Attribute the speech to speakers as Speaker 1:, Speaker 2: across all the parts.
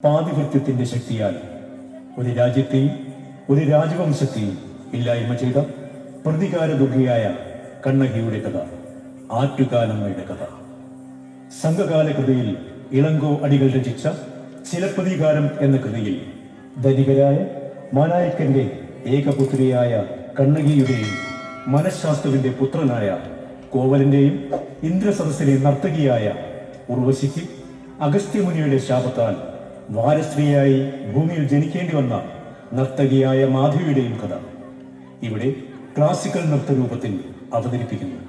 Speaker 1: പാതിവൃത്യത്തിന്റെ ശക്തിയാൽ ഒരു രാജ്യത്തെയും ഒരു രാജവംശത്തെയും ഇല്ലായ്മ ചെയ്ത പ്രതികാര ദുർഗയായ കണ്ണകിയുടെ കഥ, ആറ്റുകാലമ്മയുടെ കഥ. സംഘകാല കൃതിയിൽ ഇളങ്കോ അടികൾ രചിച്ച ചിലപ്പതികാരം എന്ന കൃതിയിൽ ധനികരായ മാനായക്കന്റെ ഏകപുത്രിയായ കണ്ണകിയുടെയും മനഃശാസ്ത്രവിന്റെ പുത്രനായ കോവലന്റെയും ഇന്ദ്രസദസ്സിലെ നർത്തകിയായ ഉർവശിക്ക് അഗസ്ത്യമുനിയുടെ ശാപത്താൽ വാരസ്ത്രീയായി ഭൂമിയിൽ ജനിക്കേണ്ടി വന്ന നർത്തകിയായ മാധവിയുടെയും കഥ ഇവിടെ ക്ലാസിക്കൽ നൃത്തരൂപത്തിൽ അവതരിപ്പിക്കുന്നു.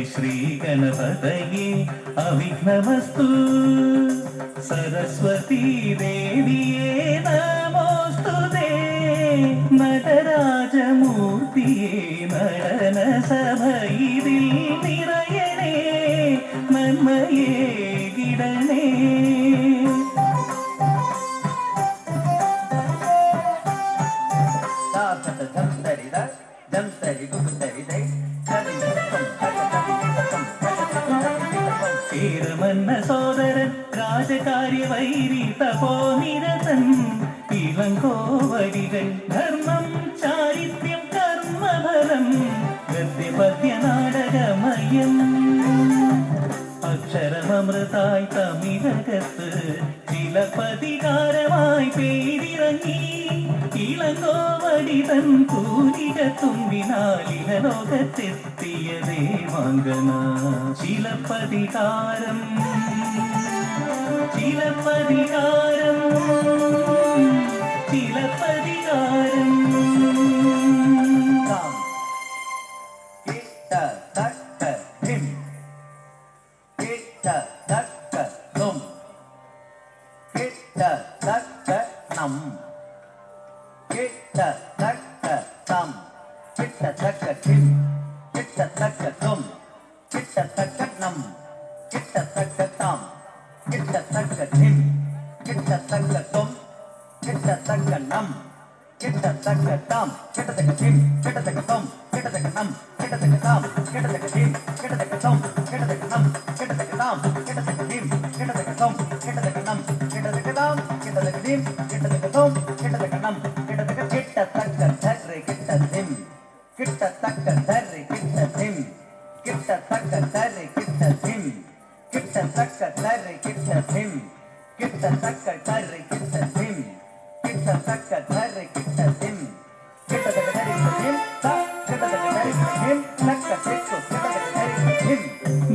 Speaker 2: श्री गणपतये अविघ्नमस्तु सरस्वती देविये नमोस्तुते നടരാജമൂർത്തിയെ നടന സഭയിതിൽ നിറയണേ നന്മയേ കിടണേ. ചേരമന്ന സോദരൻ രാജകാര്യവൈരി തപോനിരതൻ ഇളങ്കോവടികൾ ധർമ്മം ചാരിത്ര്യം കർമ്മഫലം ഗദ്യപദ്യ നാടകമയം അക്ഷരമൃതായി തമിഴകത്ത് ചിലപ്പതികാരമായി പേരിറങ്ങി ഇളങ്കോവടിതൻ കൂലിക തുമ്പിനാലിന ലോകത്തെത്തിയ ദേവാംഗന. ചിലപ്പതികാരം ചിലപ്പതികാരം ചിലപ്പതികാരം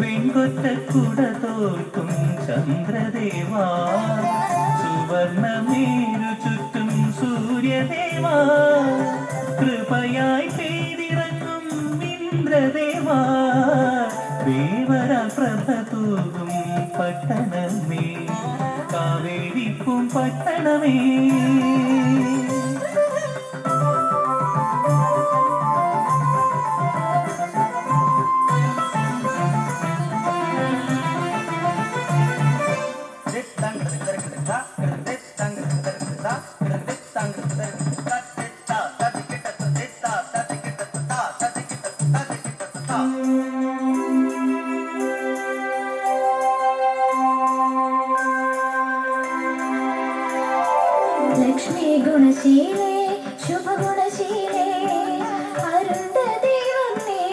Speaker 2: വെൺകൊറ്റക്കുട തോൽക്കും ചന്ദ്രദേവാ സുവർണമേരു ചുറ്റും സൂര്യദേവാ കൃപയായി പെയ്തിറങ്ങും ഇന്ദ്രദേവാ ദേവരാ പ്രഭ തൂകും പട്ടണമേ കാവേരിപ്പും പട്ടണമേ.
Speaker 3: ലക്ഷ്മി ഗുണശീലേ ശുഭഗുണശീലേ അരുന്ധതി വന്നേ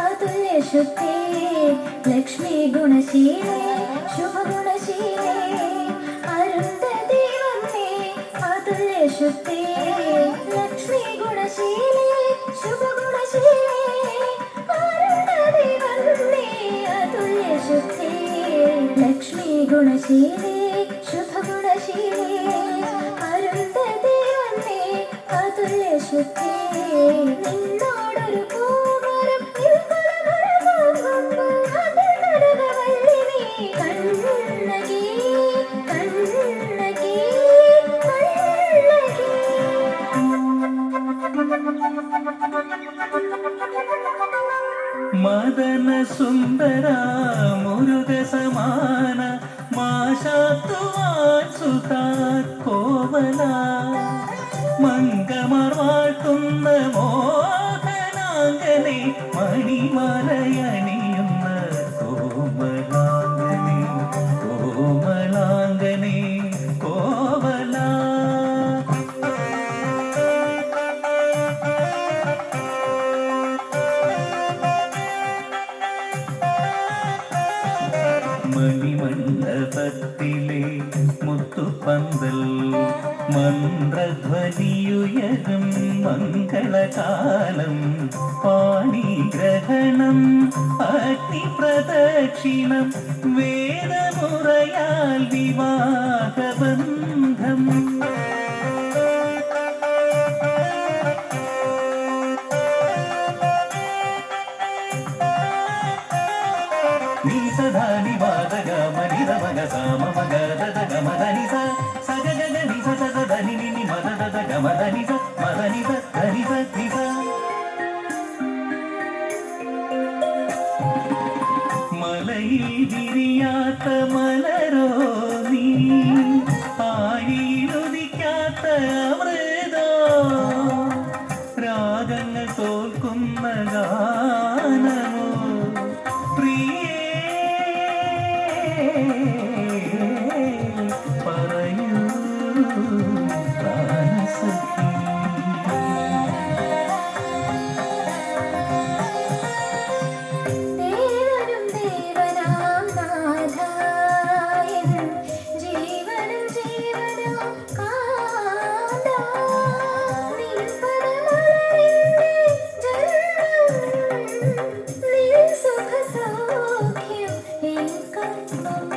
Speaker 3: അതുല്യ ശുദ്ധേ ലക്ഷ്മി ഗുണശീലേ ശുഭഗുണശീലേ അരുന്ധതി വന്നേ അതുല്യ ശുദ്ധേ ലക്ഷ്മി ഗുണശീലേ ശുഭഗുണശീലേ അരുന്ധതി വന്നേ അതുല്യ ശുദ്ധേ ലക്ഷ്മി ഗുണശീലേ ശുഭഗുണശീലേ അരുന്ധതി വന്നേ അതുല്യ ശുദ്ധേ നിന്നോടൊരു പൂമരം കണ്ണകി കണ്ണകി
Speaker 2: മദന സുന്ദര മുരുക സമാന മാഷാത്തുവാൻ സുതാ കോവല മംഗമാർ വാഴ്ത്തുന്ന മോഹനാംഗനെ മണിമലയണിയുന്ന കോമലാംഗനെ കോമലാംഗനെ കോവല മണിമണ്ഡപത്തിലെ മുത്തുപന്തൽ മന്ത്രധ്വനിയുയരും മംഗളകാലം പാണിഗ്രഹണം അഗ്നിപ്രദക്ഷിണം വേദമുറയാൽ വിവാഹബന്ധം ധനി വാദഗ മനിത മഗ സാമ മഗ ദദ ഗമ ധനി സ സഗ ഗഗ നി സ സ ധനി നി നി മദ ദദ ഗമ ധനി സ മദനി സ ധനി സ നി സ മലയിൽ വിരിയാത്ത മലരോ നീ ആഴിയിലുദിക്കാത്ത അമൃതോ രാഗങ്ങൾ തോൽക്കുന്ന ഗാനമോ പ്രിയേ പറയൂ പ്രാണസഖി
Speaker 3: ദേവനും ദേവനാം നാഥായൻ ജീവനും ജീവനും കാന്താ നിൻ പദമലരിന്റെ ജന്മം നിൻ സുഖസൗഖ്യം എൻ കർമ്മം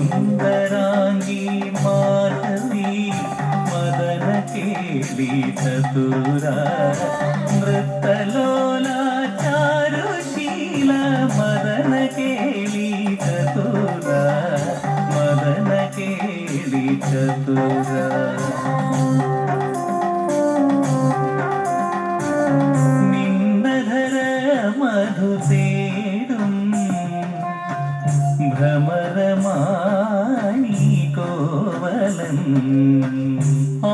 Speaker 2: സുന്ദരാംഗി മാധവി മദന കേളി ചതുര നൃത്തലോല ചാരുശീല മദന കേളി ചതുര മദന കേളി ചതുര നിന്നധര മധു തേടും ഭ്രമരമാണി കോവലൻ ആ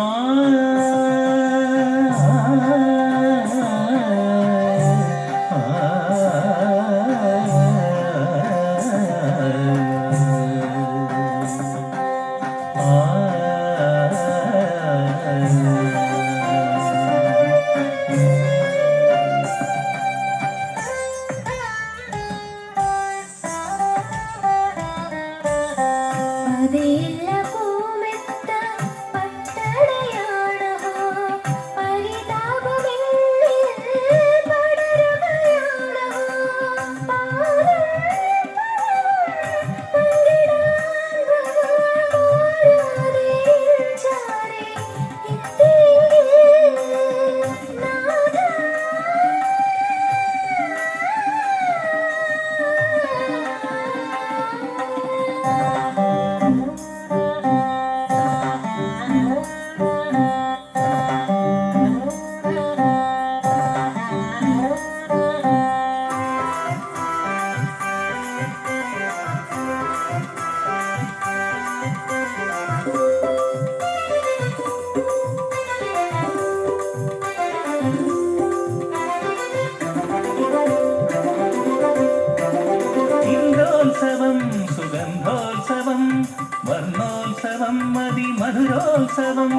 Speaker 2: ഇന്ദ്രോത്സവം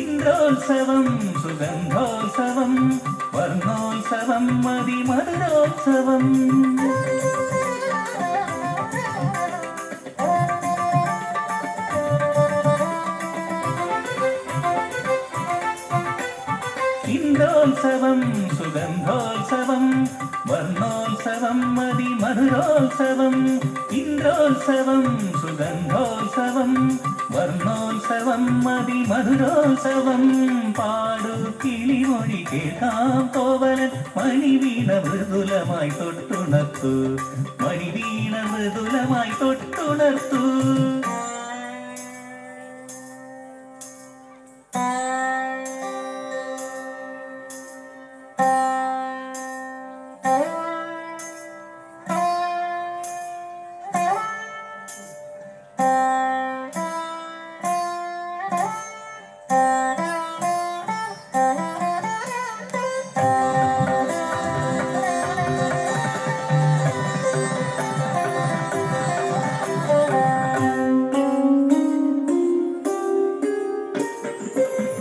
Speaker 2: ഇന്ദ്രോത്സവം സുഗന്ധോത്സവം വർണ്ണോത്സവം മതിമധുരോത്സവം ഇന്ദ്രോത്സവം സുഗന്ധോത്സവം വർണ്ണോത്സവം മതിമധുരോത്സവം ഇന്ദ്രോത്സവം സുഗന്ധോത്സവം വർണ്ണോത്സവം മതിമധുരോത്സവം പാടു കിളിമൊഴി കേൾക്കാം കോവലൻ മണിവീണ മൃദുലമായി തൊട്ടുണർത്തു മണിവീണ മൃദുലമായി തൊട്ടുണർത്തു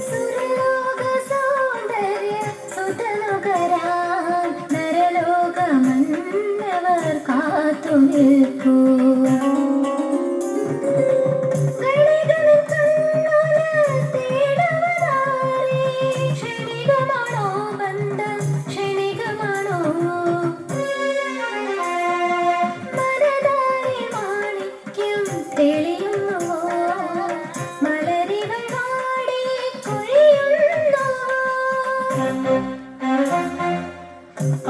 Speaker 3: സുരലോക സൗന്ദര്യ സുതനുകരാൻ നരലോകമന്നവർ കാത്തുനിൽക്കൂ ഗണികളിൽ കണ്ണുന തേടവതാരേ ക്ഷണികമാണോ ബന്ധം ക്ഷണികമാണോ മനതാരി മാണിക്യം തെളിയുന്നുവോ മലരികൾ വാടി കൊഴിയുന്നു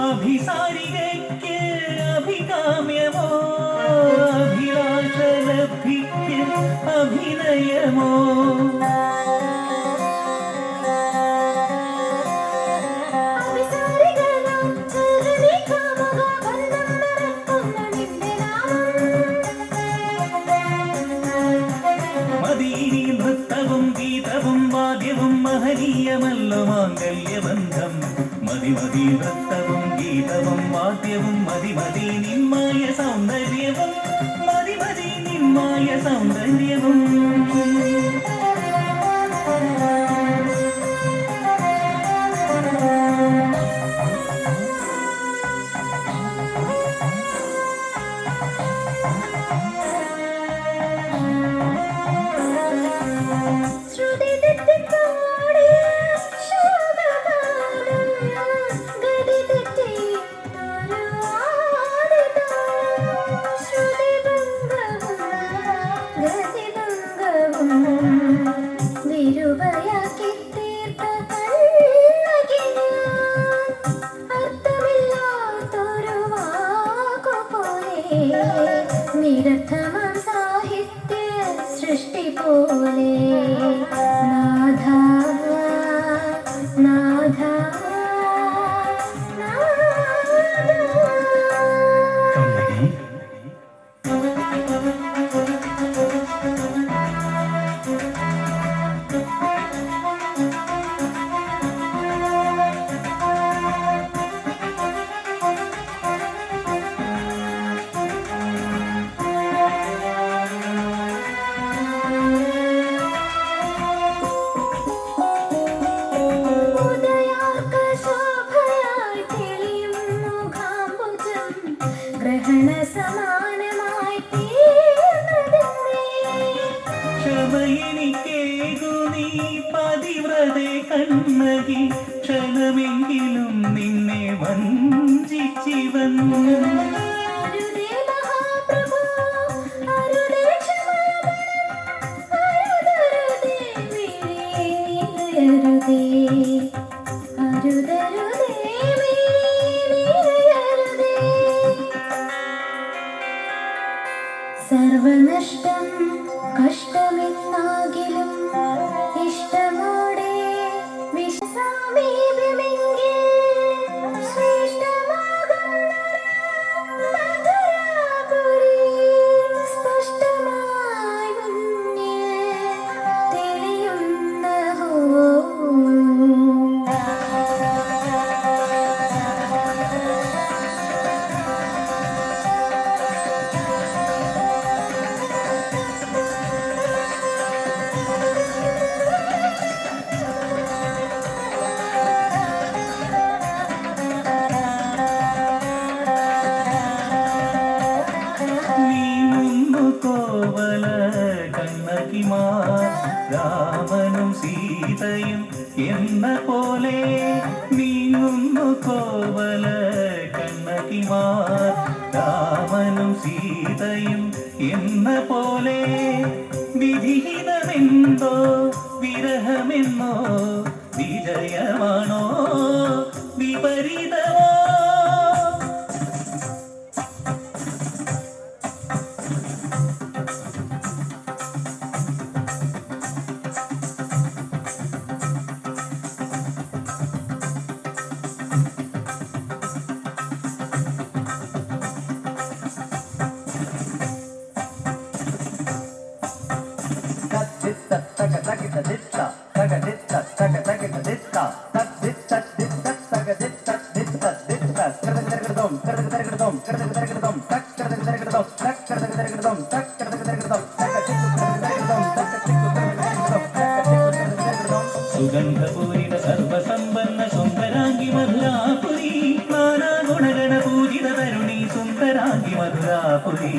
Speaker 2: അഭിസാരികയ്ക്ക് അഭികാമ്യമോ അഭിലാഷലബ്ധിക്ക് അഭിനയമോ
Speaker 3: അഭിസാരികളും സഹനികാമുക ബന്ധം മറക്കുന്ന നിന്റെ
Speaker 2: മദീനി നൃത്തവും ഗീതവും വാദ്യവും മഹനീയമല്ലോ മാംഗല്യബന്ധം മതി നൃത്തവും ഗീതവും വാദ്യവും മതി നിന്മായ സൗന്ദര്യവും മതി നിന്മായ സൗന്ദര്യവും
Speaker 3: ശ്രുതി തെറ്റിപ്പാടിയ ശോകഗാനം ഗതി തെറ്റിയൊരു ആദിതാളം ശ്രുതിഭംഗവും ഗതിഭംഗവും വിരുപയാക്കി തീർത്ത കണ്ണകിയാൻ അർത്ഥമില്ലാത്തൊരു വാക്കുപോലെ നിരർത്ഥമാം സാഹിത്യ സൃഷ്ടി പോലെ നാഥ നാഥ
Speaker 1: കണ്ണകി
Speaker 3: ഉദയാർക്ക ശോഭയായി തെളിയും മുഖാംബുജം ഗ്രഹണ സമാനമായി തീർന്നതെന്നേ
Speaker 2: ക്ഷമയെനിക്കേകു നീ പതിവ്രതേ കണ്ണകി ക്ഷണമെങ്കിലും നിന്നെ വഞ്ചിച്ചിവൻ
Speaker 3: അരുതേ മഹാപ്രഭോ അരുതേ ക്ഷമാപണം അരുതരുതേ വീണയരുതേ അരുതരുതേ വീണയരുതേ സർവനഷ്ടം കഷ്ടമെന്നാകിലും ഇഷ്ടമോടെ വിഷസാമീപ്യമെങ്കിൽ മധുരാപുരി സ്പഷ്ടമായി മുന്നിൽ തെളിയുന്ന ഹോ
Speaker 2: സീതയും എന്ന പോലെ നീങ്ങുന്നു കോവല കണ്ണകിമാർ. രാമനും സീതയും എന്ന പോലെ വിധിഹിതമെന്തോ വിരഹമെന്നോ വിജയമാണോ വിപരീതമോ? സുഗന്ധപൂരിത സർവസമ്പന്ന സുന്ദരാംഗി മധുരാപുരി. നാനാഗുണഗണ പൂജിത തരുണി സുന്ദരാംഗി മധുരാപുരി.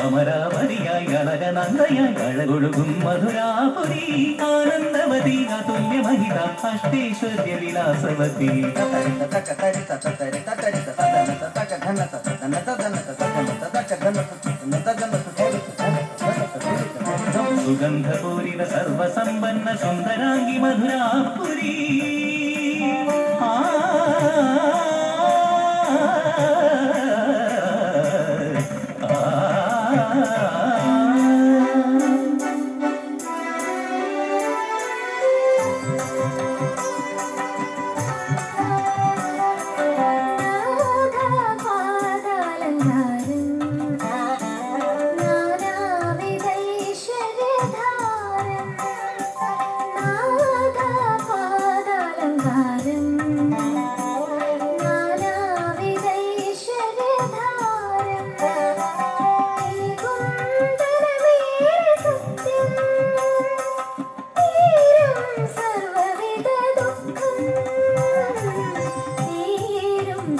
Speaker 2: അമരാവതിയായി അളകനന്ദയായി അഴകൊഴുകും മധുരാപുരി. ആനന്ദവതി അതുല്യമഹിത അഷ്ടൈശ്വര്യ വിലാസവതി. സുഗന്ധപൂരിത സർവസമ്പന്ന സുന്ദരാംഗി മധുരാപുരി.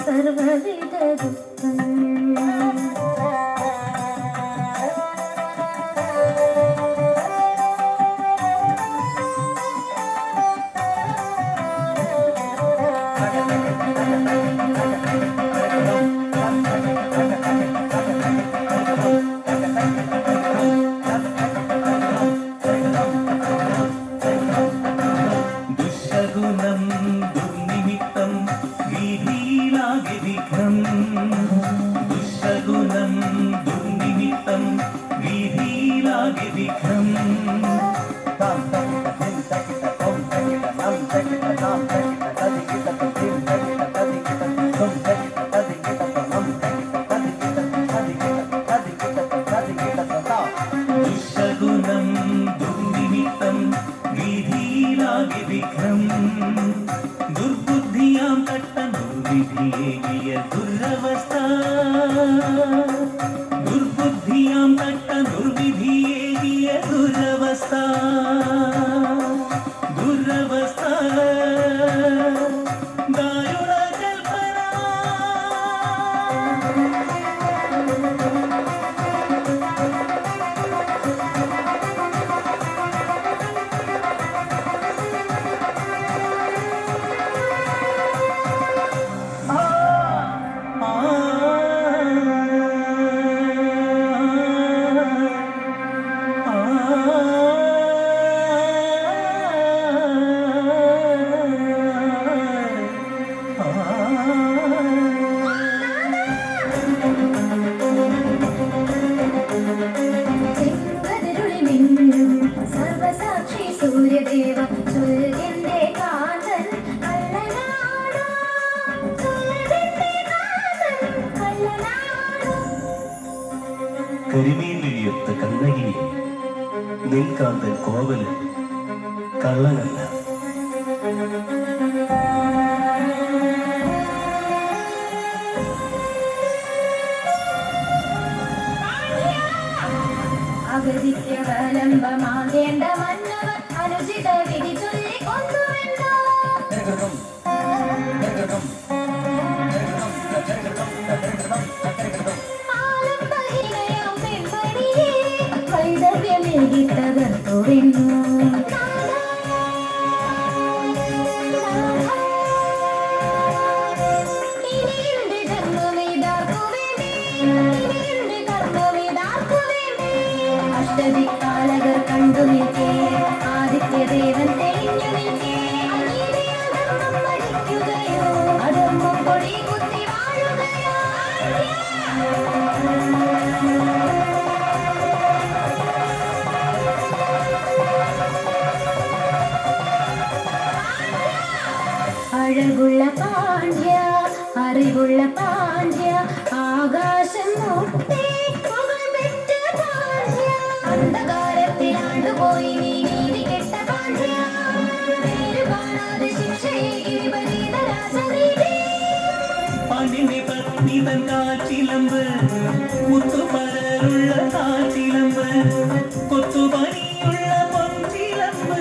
Speaker 2: സർവവിധ ദുഃഖം ദുശകുനം ദുർനിമിത്തം വിധിയിലാകെ വിഘ്നം. ദുശകുനം ദുർനിമിത്തം വിധിയിലാകെ വിഘ്നം. ദുശകുനം ദുർനിമിത്തം വിധിയിലാകെ വിഘ്നം. ദുർബുദ്ധിയാം കട്ട ദുർവിധിയേകിയ ദുരവസ്ഥ. ദുർബുദ്ധിയാം കട്ട ദുർവിധിയേകിയ ദുരവസ്ഥ. ദുരവസ്ഥ ദാരുണ കൽപ്പന.
Speaker 3: സർവസാക്ഷി സൂര്യദേവ സൂര്യന്റെ കാന്തൻ കള്ളനാടോ. സൂര്യന്റെ കാന്തൻ കള്ളനാടോ.
Speaker 1: കരിമീനിഴിയൊത്ത കണ്ണകിയെ നിൽക്കാന്തൻ കോവല് കള്ളനല്ല.
Speaker 3: അഗതിക്കവലംബമാകേണ്ട മന്നവർ അനുചിത വിധി ചൊല്ലിക്കൊണ്ടുവെന്നോ. ആലംബഹീനയാം പെൺപണിയെ വൈദവ്യ അഴകുള്ള പാണ്ഡ്യ അറിവുള്ള പാണ്ഡ്യ ആകാശം മുട്ടേ പുകൾ പെറ്റ പാണ്ഡ്യ അന്ധകാരത്തിലാണ്ടുപോയി നീ നീതി കെട്ട പാണ്ഡ്യ പേര് കാണാതെ ശിക്ഷയേകി വിപരീത രാജനീതി
Speaker 2: പാണ്ഡ്യന്റെ പത്നി തൻ കാച്ചിലമ്പ് മുത്തുപരലുള്ള കാച്ചിലമ്പ് കൊത്തുപണിയുള്ള പൊൻചിലമ്പ്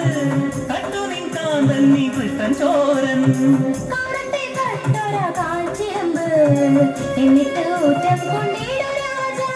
Speaker 2: കണ്ടു നിൻ കാന്തൻ നീ കൃഷ്ണൻ ചോരൻ
Speaker 3: കാണട്ടെ കട്ടൊര കാഴ്ചയമ്പ് എന്നിട്ട് ഊറ്റം കൊണ്ടിട രാജാ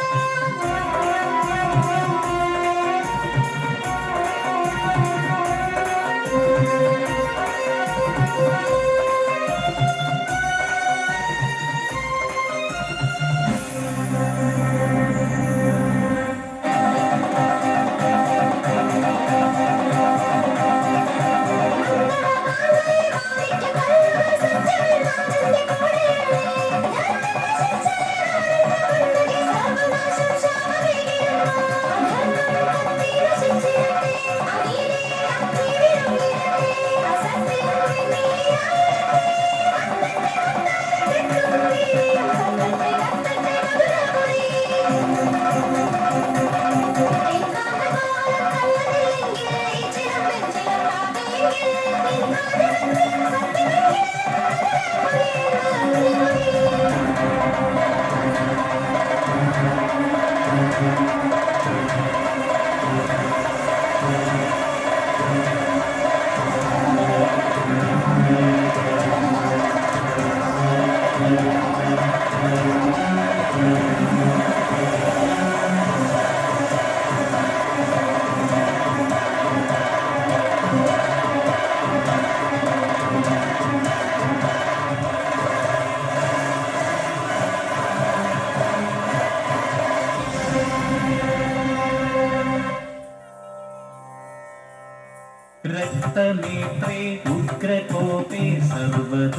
Speaker 2: रक्तनेत्रे उग्रकोपे सर्वदुःखनिवारिते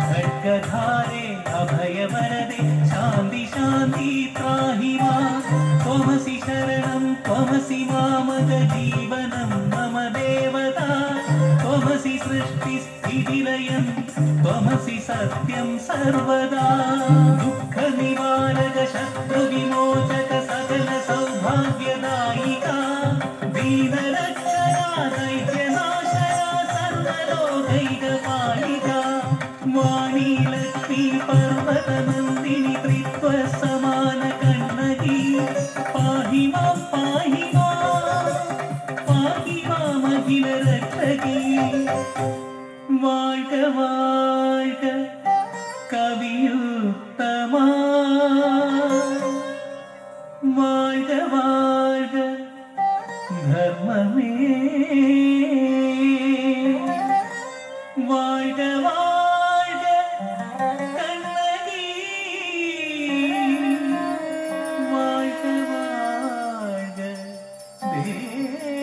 Speaker 2: खड्गधारे अभयवरदे शान्ति शान्ति त्राहि मा त्वमसि शरणं त्वमसि मामकजीवनं मम देवता त्वमसि सृष्टिस्थितिलयं त्वमसि सत्यं सर्वदा दुःखनिवारक शत्रुविमोचक सकल सौभाग्यदायिका दीनरक्षका दैत्यनाशका सर्वलोकैकपालिका वाणी लक्ष्मी पर्वतनन्दिनी त्रित्वसमानकन्नकी पाहि मामखिलरक्षकी வாழ்க வாழ்க கவியுத்தமா வாழ்க வாழ்க धर्ममे வாழ்க வாழ்க கண்ணகி வாழ்க வாழ்க தேவி